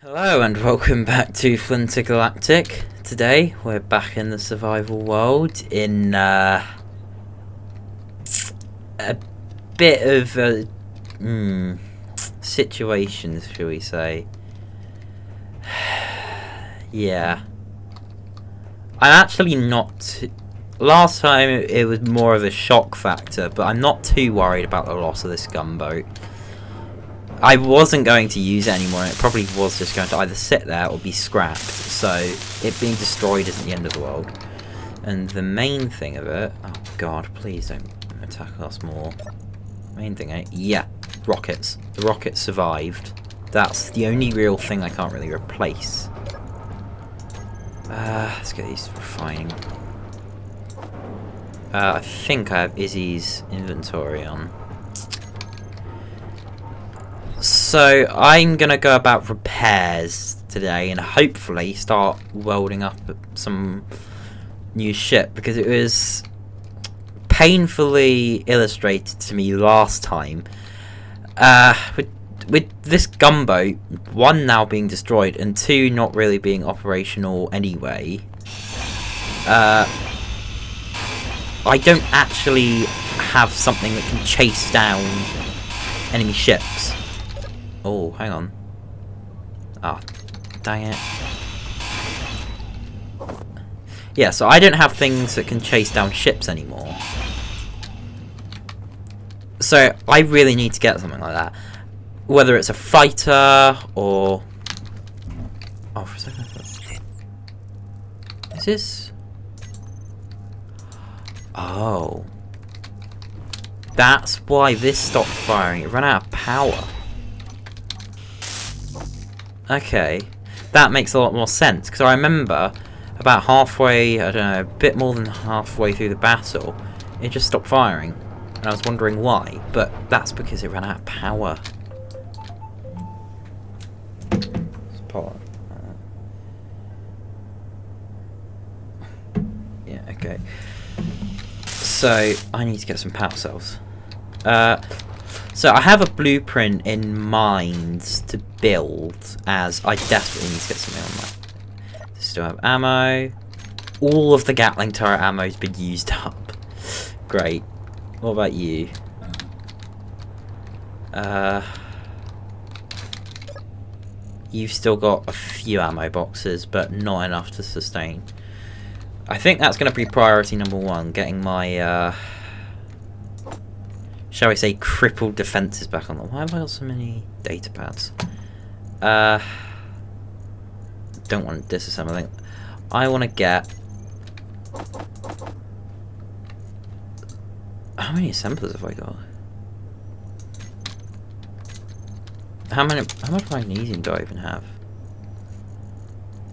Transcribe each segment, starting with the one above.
Hello and welcome back to Flinter Galactic. Today we're back in the survival world in a bit of situations, shall we say. Yeah. I'm actually not... Last time it was more of a shock factor, but I'm not too worried about the loss of this gunboat. I wasn't going to use it anymore, and it probably was just going to either sit there or be scrapped, so it being destroyed isn't the end of the world. And the main thing of it... Oh god, please don't attack us more. Main thing, yeah, rockets. The rockets survived. That's the only real thing I can't really replace. Let's get these refining. I think I have Izzy's inventory on. So I'm gonna go about repairs today and hopefully start welding up some new ship, because it was painfully illustrated to me last time. With this gunboat, one now being destroyed and two not really being operational anyway, I don't actually have something that can chase down enemy ships. Oh, hang on. Ah, dang it. Yeah, so I don't have things that can chase down ships anymore. So I really need to get something like that. Whether it's a fighter or... Oh, for a second I thought... Is this... Oh. That's why this stopped firing. It ran out of power. Okay, that makes a lot more sense, because I remember about halfway, I don't know, a bit more than halfway through the battle, it just stopped firing, and I was wondering why, but that's because it ran out of power. Yeah, okay. So, I need to get some power cells. So I have a blueprint in mind to build, as I desperately need to get something on that. Still have ammo. All of the Gatling turret ammo has been used up. Great. What about you? You've still got a few ammo boxes, but not enough to sustain. I think that's going to be priority number one, getting my... shall we say, crippled defences back on them. Why have I got so many data pads? Don't want to disassemble it. I want to get... How many assemblers have I got? How much magnesium do I even have?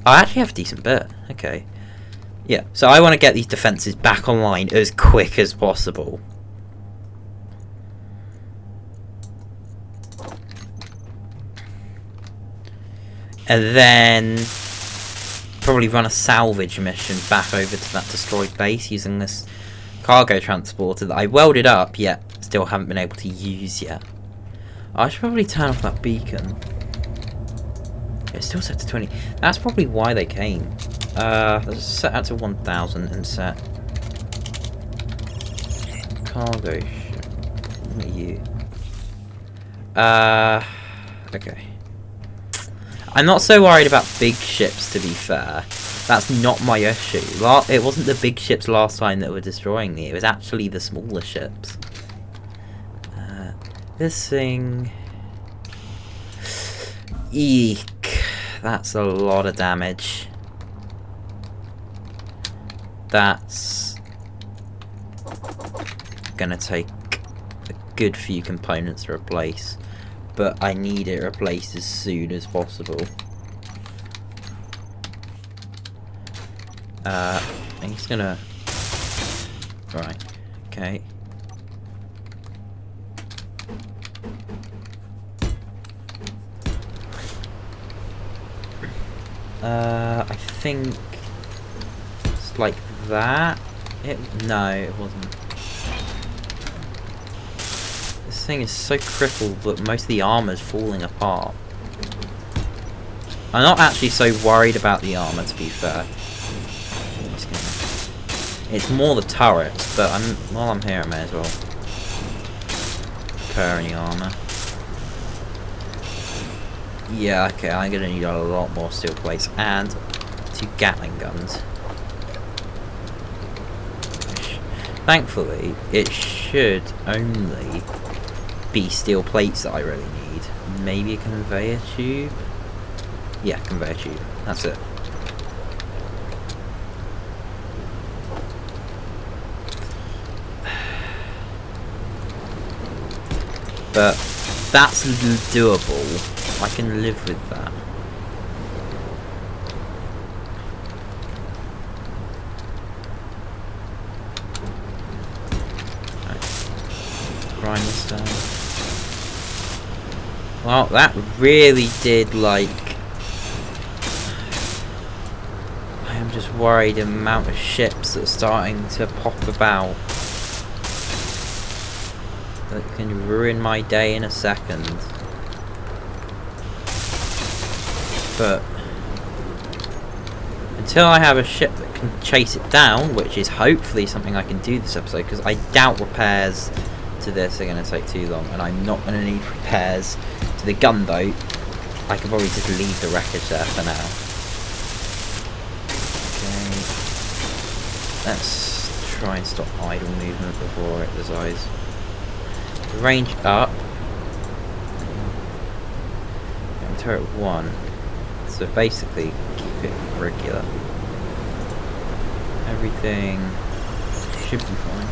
I actually have a decent bit. Okay. Yeah, so I want to get these defences back online as quick as possible. And then probably run a salvage mission back over to that destroyed base using this cargo transporter that I welded up, yet still haven't been able to use yet. I should probably turn off that beacon. It's still set to 20. That's probably why they came. Let's set that to 1000 and set cargo. What are you? Okay. I'm not so worried about big ships, to be fair. That's not my issue. It wasn't the big ships last time that were destroying me. It was actually the smaller ships. This thing... Eek. That's a lot of damage. That's... gonna take a good few components to replace. But I need it replaced as soon as possible. I'm just gonna... Right, okay. I think it's like that. No, it wasn't. This thing is so crippled that most of the armor's falling apart. I'm not actually so worried about the armour, to be fair. It's more the turrets, but while I'm here I may as well repair any armour. Yeah, okay, I'm gonna need a lot more steel plates and 2 Gatling guns. Thankfully, it should only be steel plates that I really need. Maybe a conveyor tube? Yeah, conveyor tube. That's it. But that's doable. I can live with that. Right. Grind this down. Well, that really did, like... I am just worried the amount of ships that are starting to pop about. That can ruin my day in a second. But until I have a ship that can chase it down, which is hopefully something I can do this episode, because I doubt repairs to this are going to take too long, and I'm not going to need repairs to the gunboat. I can probably just leave the wreckage there for now. Okay, let's try and stop idle movement before it decides. Range up. Turret 1. So basically, keep it regular. Everything should be fine.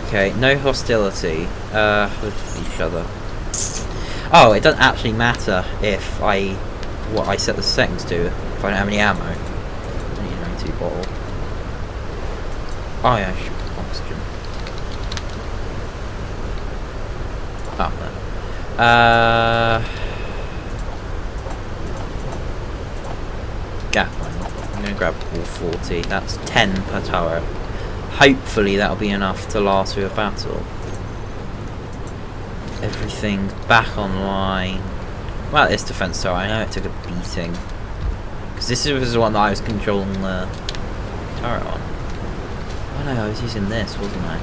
Okay, no hostility with each other. Oh, it doesn't actually matter if what I set the settings to if I don't have any ammo. I need an O2 bottle. Oh yeah, oxygen. Oh no. Gatling. I'm going to grab all 40. That's 10 per turret. Hopefully that'll be enough to last through a battle. Everything's back online. Well, it's defense turret. I know it took a beating. Because this was the one that I was controlling the turret on. Oh no, I was using this, wasn't I?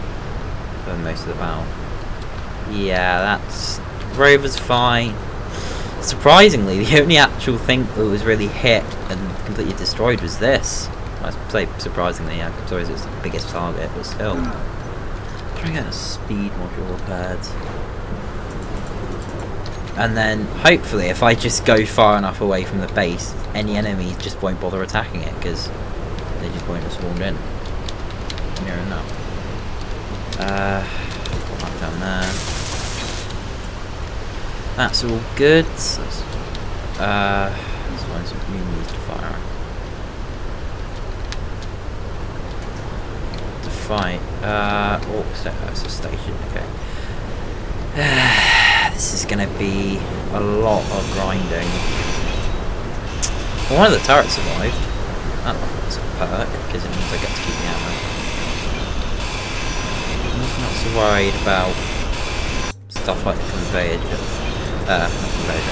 For most of the battle. Yeah, that's... Rover's fine. Surprisingly, the only actual thing that was really hit and completely destroyed was this. I say surprisingly, I suppose it's the biggest target, but still. Try and get a speed module repaired. And then, hopefully, if I just go far enough away from the base, any enemies just won't bother attacking it, because they just won't have swarmed in. Near enough. Put that down there. That's all good. Let's find some enemies to fire. To fight. Oh, that's a station, okay. This is gonna be a lot of grinding. Well, one of the turrets survived. That's a perk, because it means I get to keep the ammo. I'm not so worried about stuff like the conveyor. Not conveyor.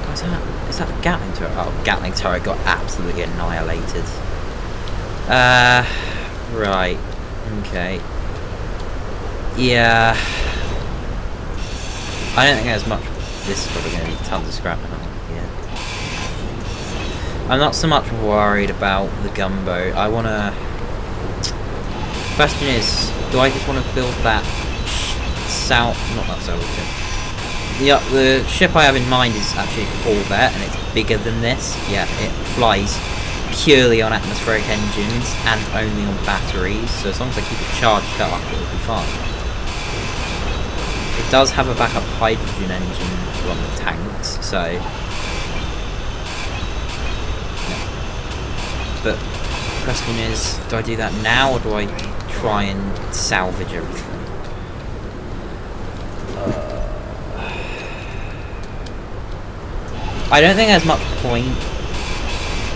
What's that? Is that a Gatling turret? Oh, Gatling turret got absolutely annihilated. Right. Okay. Yeah. I don't think there's much. This is probably going to need tons of scrap. Yeah. I'm not so much worried about the gunboat. I want to. Question is, do I just want to build that south? Not that south ship. The ship I have in mind is actually a Corvette, and it's bigger than this. Yeah, it flies purely on atmospheric engines and only on batteries. So as long as I keep it charged up, it will be fine. It does have a backup hydrogen engine on the tanks, so... Yeah. But the question is, do I do that now, or do I try and salvage everything? I don't think there's much point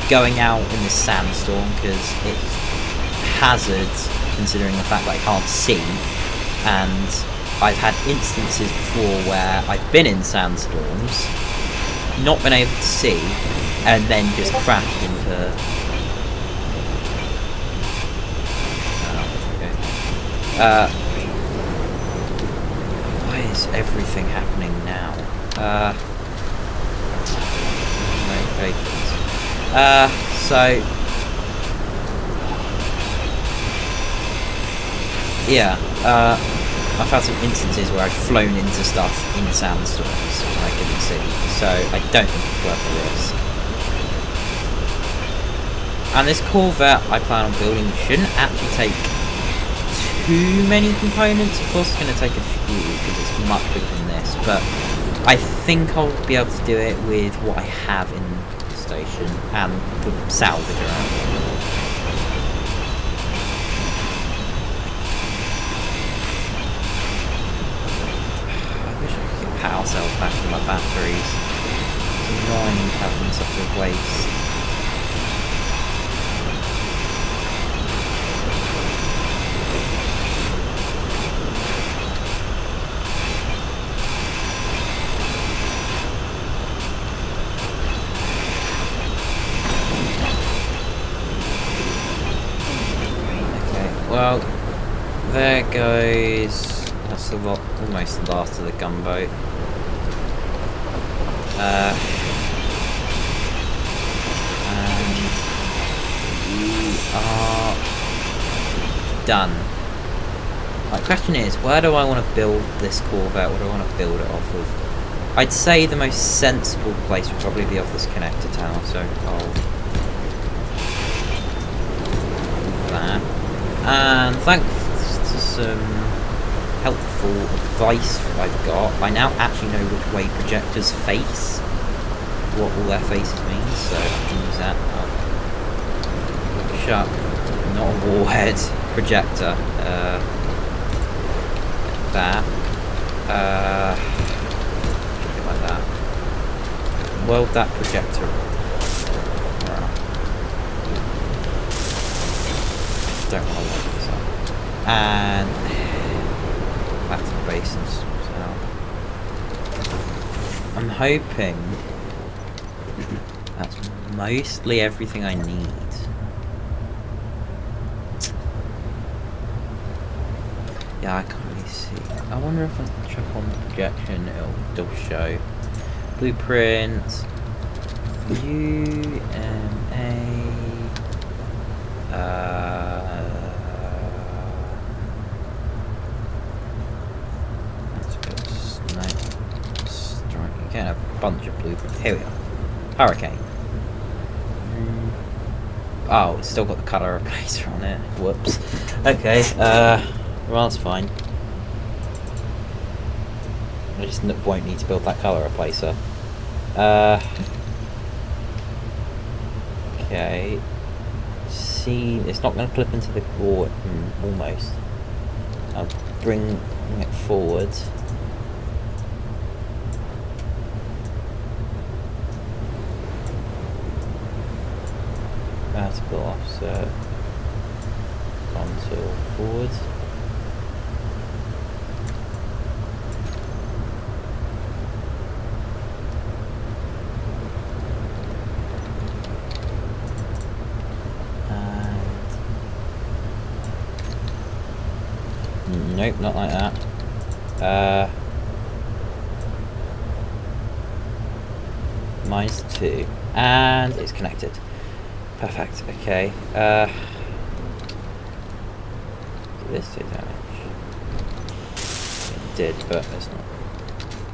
going out in this sandstorm, because it's hazard, considering the fact that I can't see, and I've had instances before where I've been in sandstorms not been able to see, and then just crashed into... why is everything happening now? So... yeah, I've had some instances where I've flown into stuff in sandstorms and I couldn't see, so I don't think it's worth the risk. And this Corvette I plan on building shouldn't actually take too many components. Of course it's going to take a few because it's much bigger than this, but I think I'll be able to do it with what I have in the station and the salvage around. Power cells back in my batteries. It's annoying having such a waste. Okay, well, there goes. That's a lot, almost the last of the gunboat. And we are done. My question is, where do I want to build this Corvette? What do I want to build it off of? I'd say the most sensible place would probably be off this connector tower, so I'll do that. And thanks to some helpful advice I've got, I now actually know which way projectors face, what all their faces mean, so I can use that. Shut, not a warhead projector. That. Like that. Weld that projector. Don't want to weld this up. And back to the base and so I'm hoping that's mostly everything I need. Yeah, I can't really see. I wonder if I chuck on the projection, it'll show. Blueprints. UMA. Getting a bunch of blueprints. Here we are. Hurricane. Oh, it's still got the colour replacer on it. Whoops. Okay, well that's fine. I just won't need to build that colour replacer. Okay. See, it's not going to clip into the board. Almost. I'll bring it forward. Vertical offset, contour forward. And nope, not like that. -2, and it's connected. Perfect, okay. Did this do damage? It did, but it's not,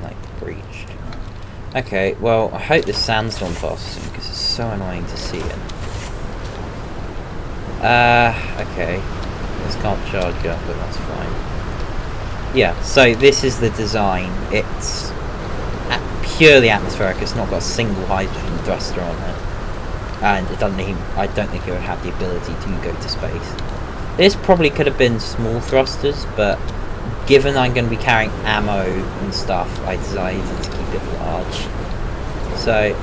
like, breached. Okay, well, I hope this sandstorm passes soon, because it's so annoying to see it. Okay. This can't charge up, but that's fine. Yeah, so this is the design. It's purely atmospheric, it's not got a single hydrogen thruster on it. And it doesn't even, I don't think it would have the ability to go to space. This probably could have been small thrusters, but given I'm going to be carrying ammo and stuff, I decided to keep it large. So,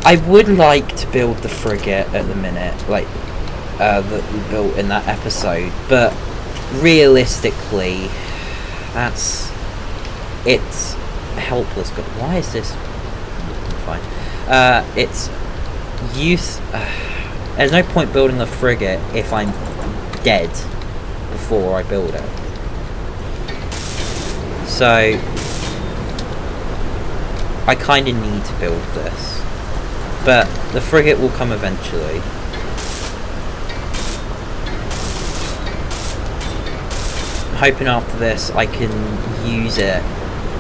I would like to build the frigate at the minute, like that we built in that episode, but realistically, it's helpless. God, why is this? Fine. It's use. There's no point building a frigate if I'm dead before I build it. So I kind of need to build this, but the frigate will come eventually. I'm hoping after this I can use it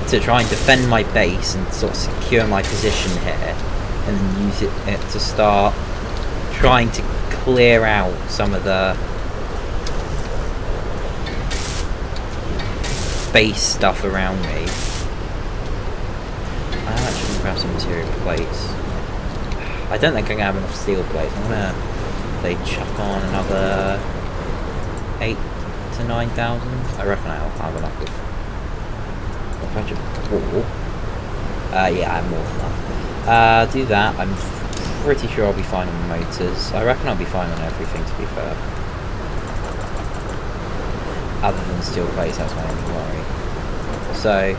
to try and defend my base and sort of secure my position here, and then use it to start trying to clear out some of the base stuff around me. I actually grab some material plates. I don't think I'm gonna have enough steel plates. I'm gonna chuck on another 8 to 9,000. I reckon I'll have enough with 4. Yeah, I have more than enough. Do that. I'm pretty sure I'll be fine on motors. I reckon I'll be fine on everything, to be fair. Other than steel plates, that's my only worry. So,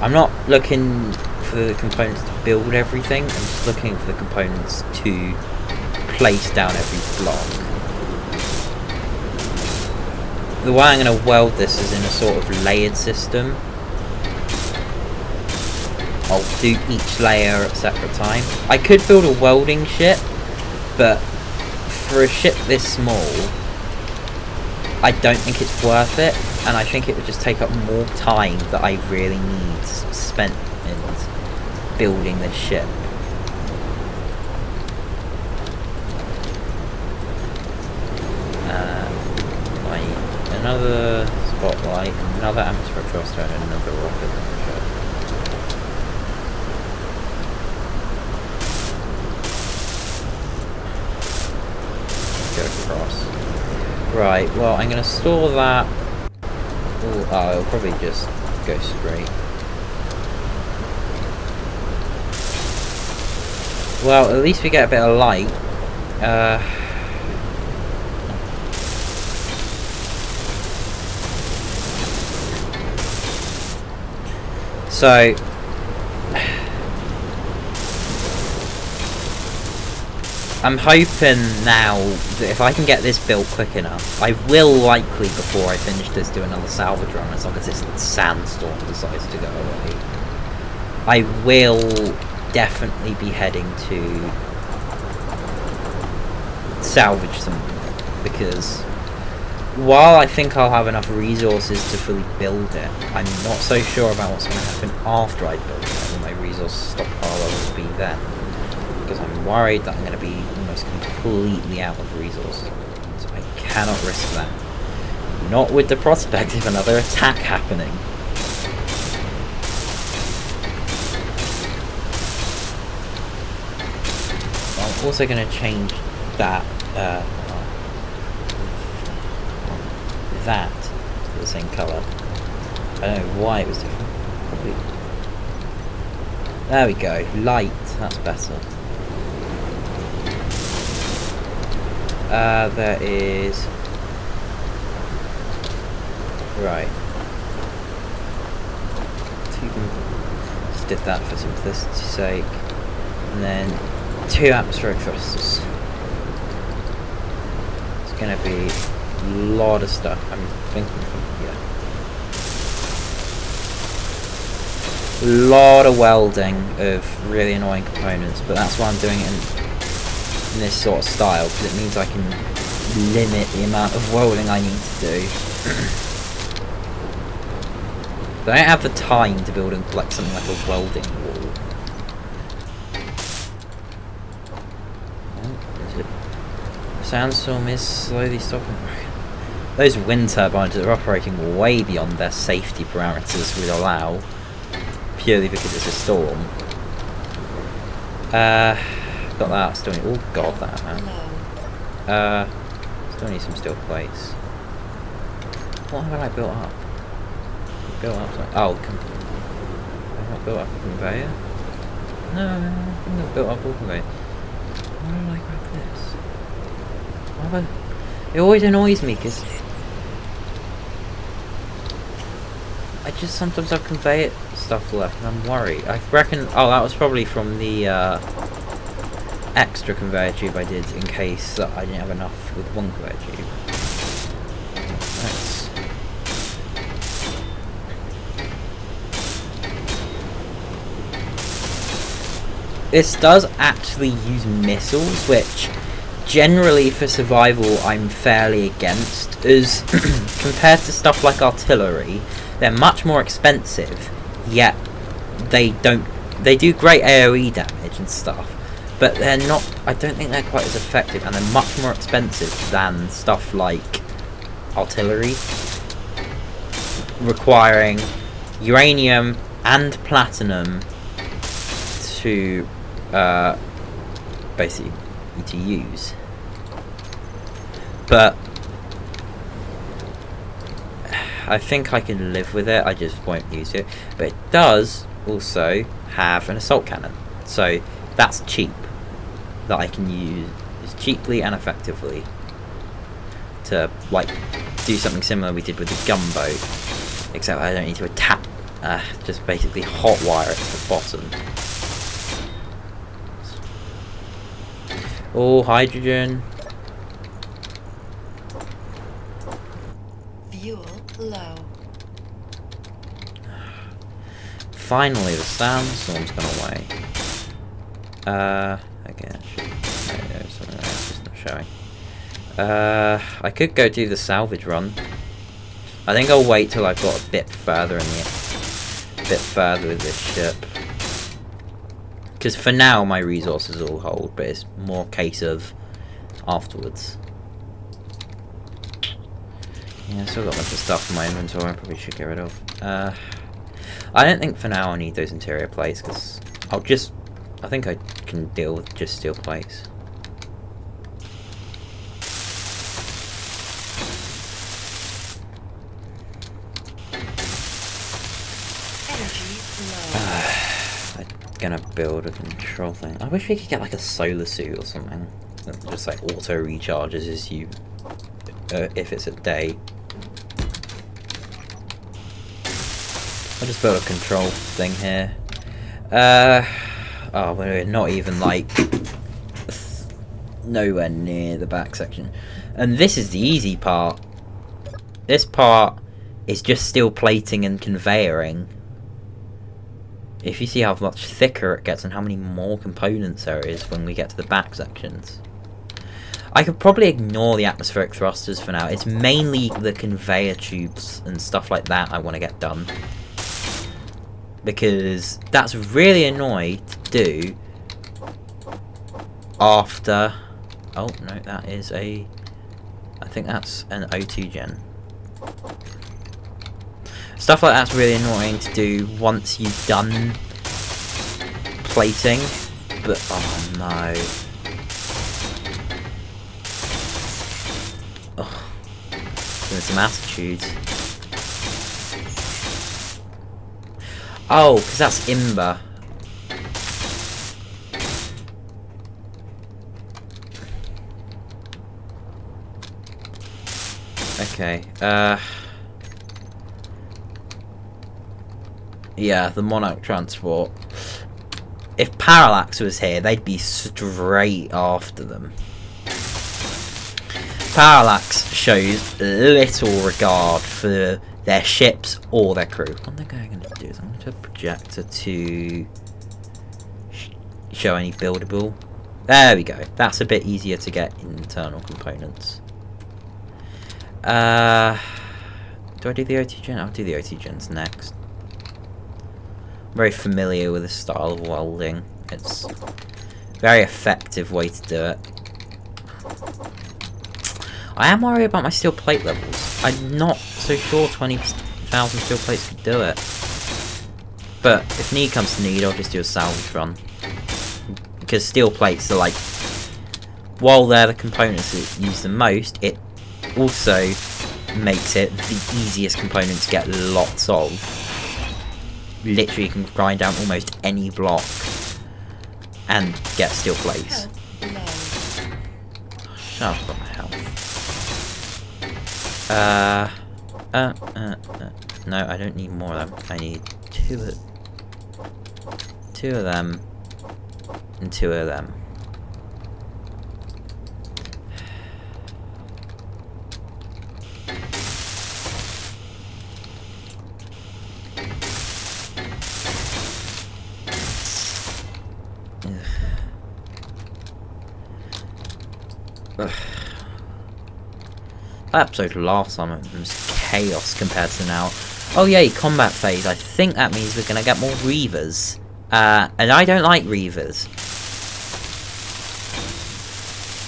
I'm not looking for the components to build everything, I'm just looking for the components to place down every block. The way I'm going to weld this is in a sort of layered system. I'll do each layer at a separate time. I could build a welding ship, but for a ship this small, I don't think it's worth it, and I think it would just take up more time that I really need spent in building this ship. Another spotlight, another atmospheric thruster, and another rocket launcher. Go across. Right, well, I'm going to store that. Ooh, oh, it'll probably just go straight. Well, at least we get a bit of light. So, I'm hoping now that if I can get this built quick enough, I will likely, before I finish this, do another salvage run, as long as this sandstorm decides to go away. I will definitely be heading to salvage something, because while I think I'll have enough resources to fully build it, I'm not so sure about what's going to happen after I build it, and my resource stockpile will be then. Because I'm worried that I'm going to be almost completely out of resources. So I cannot risk that. Not with the prospect of another attack happening. I'm also going to change that that to the same colour. I don't know why it was different. Probably. There we go. Light. That's better. There is... Right. Just did that for simplicity's sake. And then 2 atmospheric thrusters. It's gonna be a lot of stuff. I'm thinking, yeah. A lot of welding of really annoying components, but that's why I'm doing it in this sort of style, because it means I can limit the amount of welding I need to do. But I don't have the time to build like something like a welding wall. Sandstorm is slowly stopping. Those wind turbines are operating way beyond their safety parameters would allow, purely because it's a storm. Got that. Still need. Oh god, that man. Still need some steel plates. What have I built up? Built up something. Oh, have I built up a conveyor? No, I think I've built up a conveyor. Why don't I grab this? Why have I... It always annoys me because I just sometimes have conveyor stuff left and I'm worried. I reckon, oh, that was probably from the extra conveyor tube I did in case I didn't have enough with one conveyor tube. Let's... This does actually use missiles, which generally for survival I'm fairly against, as compared to stuff like artillery, they're much more expensive, yet they do great AoE damage and stuff, but they're not, I don't think they're quite as effective, and they're much more expensive than stuff like artillery, requiring uranium and platinum to basically to use. But I think I can live with it, I just won't use it. But it does also have an assault cannon, so that's cheap, that I can use cheaply and effectively to like do something similar we did with the gunboat, except I don't need to attack, just basically hotwire it to the bottom. Oh, hydrogen. Fuel low. Finally, the sandstorm's gone away. Again, something else is not showing. I could go do the salvage run. I think I'll wait till I've got a bit further with this ship. Because for now my resources all hold, but it's more a case of afterwards. Yeah, still got a bunch of stuff in my inventory I probably should get rid of. I don't think for now I need those interior plates, because I think I can deal with just steel plates. Gonna build a control thing. I wish we could get like a solar suit or something that just like auto recharges as you if it's a day. I'll just build a control thing here. Oh, we're not even like nowhere near the back section, and this is the easy part. This part is just steel plating and conveyoring. If you see how much thicker it gets and how many more components there is when we get to the back sections. I could probably ignore the atmospheric thrusters for now. It's mainly the conveyor tubes and stuff like that I want to get done. Because that's really annoying to do after... Oh, no, that is a... I think that's an O2 gen. Stuff like that's really annoying to do once you've done plating, but oh no. Oh, there's some attitudes. Oh, because that's Imber. Okay, yeah, the Monarch transport. If Parallax was here, they'd be straight after them. Parallax shows little regard for their ships or their crew. What I'm going to do is I'm going to project it to show any buildable. There we go. That's a bit easier to get internal components. Do I do the OT gen? I'll do the OT gens next. I'm very familiar with this style of welding. It's a very effective way to do it. I am worried about my steel plate levels. I'm not so sure 20,000 steel plates could do it. But if need comes to need, I'll just do a salvage run. Because steel plates are like, while they're the components that use the most, it also makes it the easiest component to get lots of. Literally, you can grind down almost any block and get steel plates. Shut up on my health. No, I don't need more of them. I need two of them and two of them. Ugh. That episode last time was chaos compared to now. Oh yay, combat phase. I think that means we're gonna get more Reavers. And I don't like Reavers.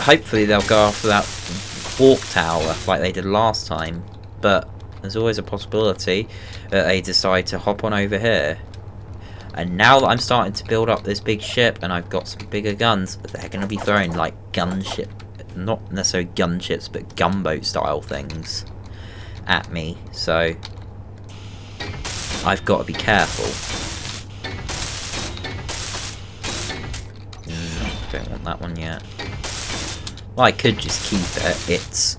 Hopefully they'll go after that Orc Tower like they did last time. But there's always a possibility that they decide to hop on over here. And now that I'm starting to build up this big ship and I've got some bigger guns, they're going to be throwing like gunship, not necessarily gunships, but gunboat style things at me. So I've got to be careful. Don't want that one yet. Well, I could just keep it. It's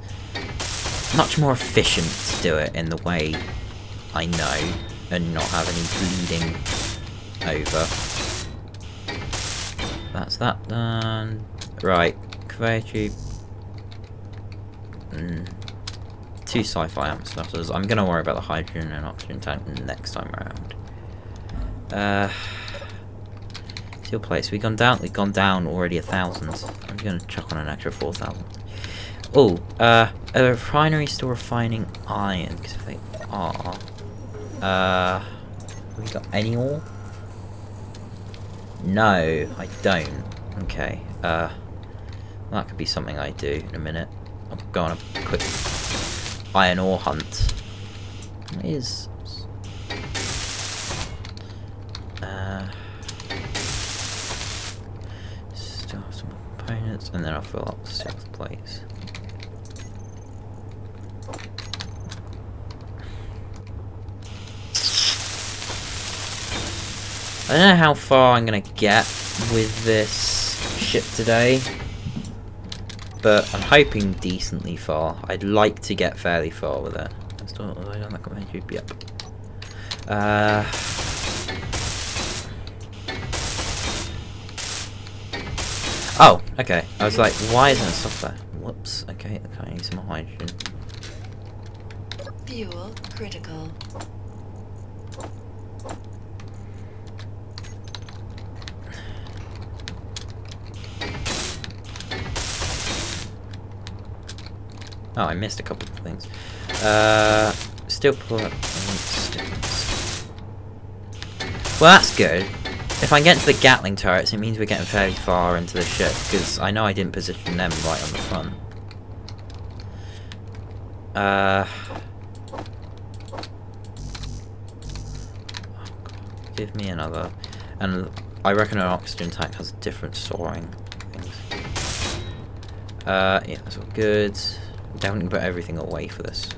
much more efficient to do it in the way I know and not have any bleeding over. That's that done. Right, conveyor tube. 2 sci-fi amp starters. I'm gonna worry about the hydrogen and oxygen tank next time around. Steel plates. We've gone down already 1,000. I'm gonna chuck on an extra 4,000. Oh, a refinery still refining iron, because if they are, have we got any ore? No, I don't. Okay, that could be something I do in a minute. I'll go on a quick iron ore hunt. What is... still have some components, and then I'll fill up the 6 plates. I don't know how far I'm gonna get with this ship today, but I'm hoping decently far. I'd like to get fairly far with it. I still have I done that command tube? Yep. Oh, okay. I was like, why isn't it stuff there? Whoops. Okay, I need some more hydrogen. Fuel critical. Oh, I missed a couple of things. Still pull up. Well, that's good. If I get into the Gatling turrets, it means we're getting fairly far into the ship, because I know I didn't position them right on the front. Give me another. And I reckon an oxygen tank has different storing things. Yeah, that's all good. Definitely put everything away for this.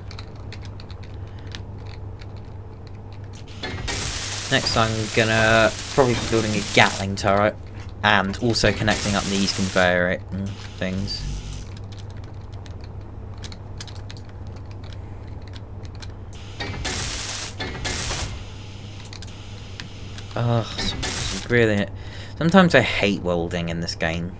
Next I'm gonna probably be building a Gatling turret and also connecting up these conveyor things. Ugh, really. Sometimes I hate welding in this game.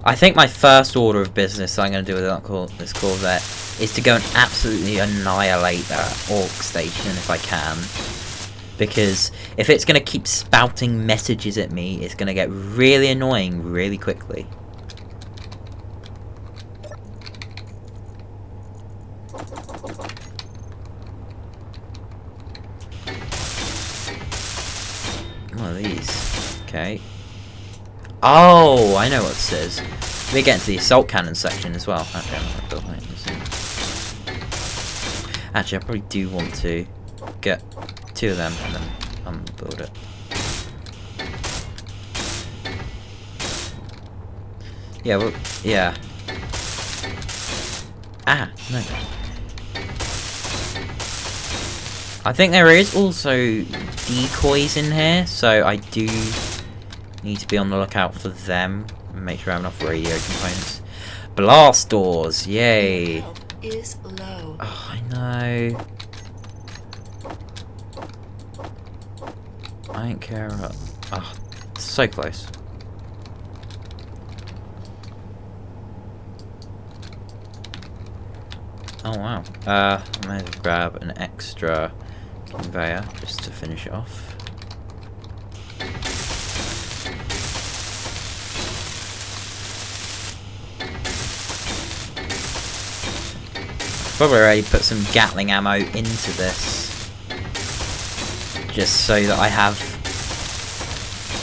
I think my first order of business I'm going to do with this Corvette is to go and absolutely annihilate that Orc station if I can. Because if it's going to keep spouting messages at me, it's going to get really annoying really quickly. One of these. Okay. Oh, I know what this is. We get into the assault cannon section as well. Actually, I'm not building it. Actually, I probably do want to get 2 of them and then build it. Yeah, well, yeah. Ah, no. I think there is also decoys in here, so I do Need to be on the lookout for them. And make sure I have enough radio components. Blast doors, yay! Is low. Oh, I know. I don't care. Oh, so close. Oh wow. I might as well grab an extra conveyor just to finish it off. Probably already put some Gatling ammo into this, just so that I have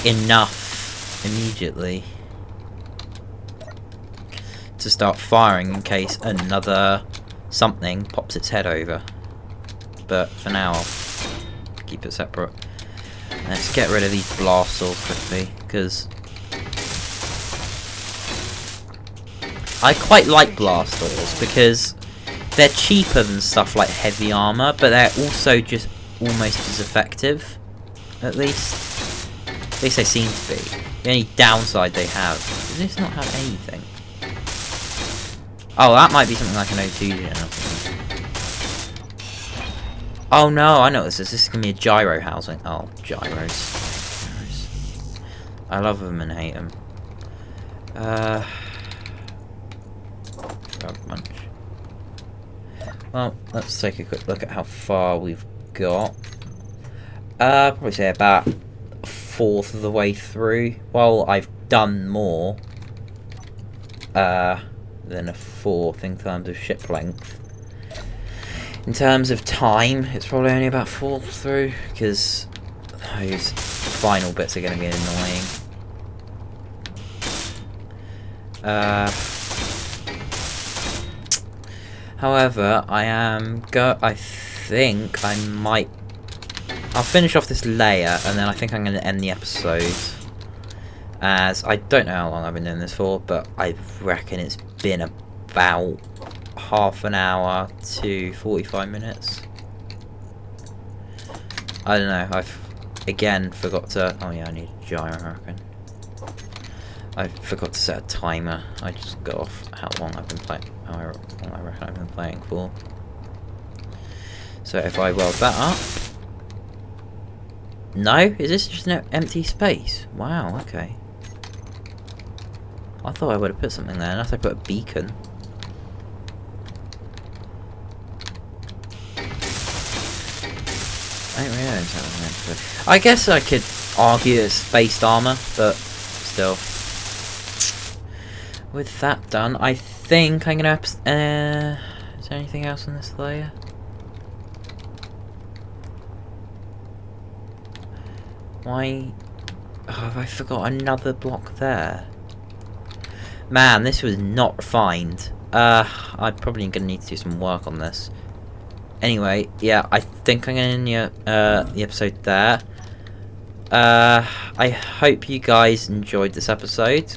enough immediately to start firing in case another something pops its head over. But for now, I'll keep it separate. Let's get rid of these blast doors quickly, because I quite like blast doors because they're cheaper than stuff like heavy armor, but they're also just almost as effective. At least they seem to be. The only downside they have is this not have anything. Oh, that might be something like an O2 gen or something. Oh no, I know what this is. This is gonna be a gyro housing. Oh, gyros. I love them and hate them. Grab a bunch. Well, let's take a quick look at how far we've got. Probably say about a fourth of the way through. Well, I've done more than a fourth in terms of ship length. In terms of time, it's probably only about fourth through, because those final bits are going to be annoying. However, I think I might... I'll finish off this layer, and then I think I'm going to end the episode. As I don't know how long I've been doing this for, but I reckon it's been about half an hour to 45 minutes. I don't know, I've again forgot to... Oh yeah, I need a gyro, I reckon. I forgot to set a timer. I just got off how long I've been playing. How long I reckon I've been playing for. So if I weld that up... No? Is this just an empty space? Wow, okay. I thought I would have put something there, unless I put a beacon. I don't really know what I meant to put. I guess I could argue it's spaced armor, but still. With that done, I think I'm gonna... is there anything else in this layer? Why... Oh, have I forgot another block there? Man, this was not refined. I'm probably gonna need to do some work on this. Anyway, yeah, I think I'm gonna end the episode there. I hope you guys enjoyed this episode.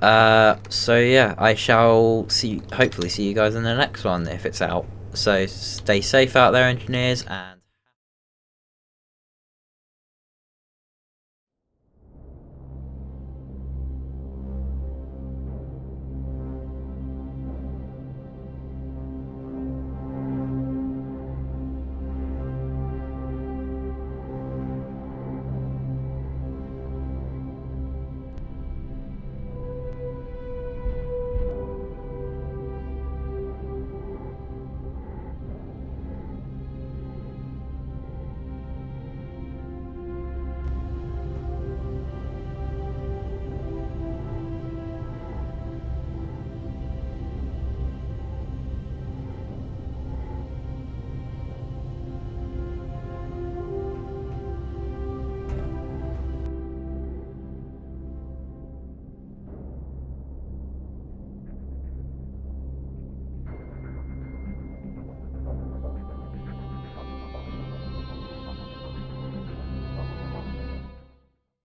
So yeah, I shall hopefully see you guys in the next one if it's out. So stay safe out there, engineers, and